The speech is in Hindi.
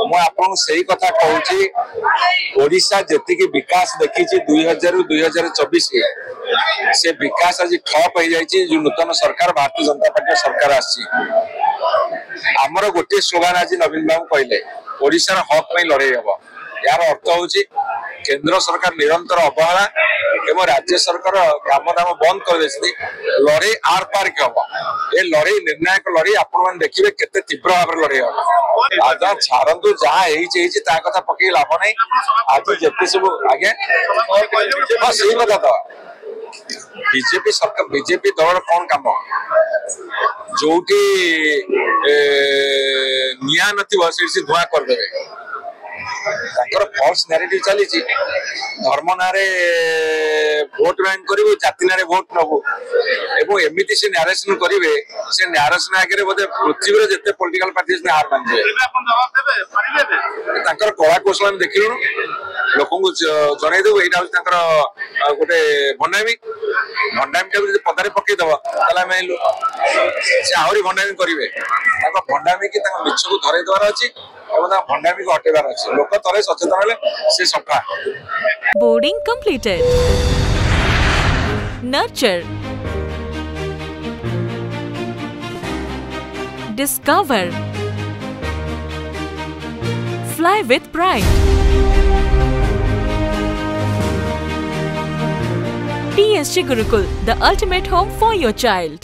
मुझे कथा कहूँ ओडिशा जी विकास देखी 2000 ରୁ 2024 से विकास आज ठप हो जाए। जो नूतन सरकार भारतीय जनता पार्टी सरकार आमर गोटे स्लोगान आज नवीन बाबू कहले ओडिशार हक में लड़ाई हम। यार अर्थ हूँ केंद्र सरकार निरंतर अवहेला एवं राज्य सरकार काम दाम बंद कर लड़ाई आर पार के हम। ये लड़ाई निर्णायक लड़ाई आपण देखिए केते तीव्र भाव में लड़ाई हम। आज छाड़ू जहाँ कथा पकई लाभ ना आज जिते सब आज्ञा सही कथा तो बीजेपी सरकार बीजेपी दल कौन काम जो निया न धुआं करदे फल्स नैरेटिव चली धर्म ना भोट बैंक करू जाति ना भोट नबू एवं एमती से न्यारेसन करेंगे से न्यारेसन आगे बोधे पृथ्वी जिते पॉलिटिकल पार्टी हार मानिए कला कौशल देखिलु लोक जनईदेव यहाँ गोटे भंडामी भंडामी पदारे पकईदब आहरी भंडामी करेंगे भंडामी की मिछ को धरई देवार अच्छी भंडामी को हटेबार अच्छे लोक तले सचेतन हेले से सफा। Boarding completed. Nurture, discover, fly with pride. TSG Gurukul, the ultimate home for your child.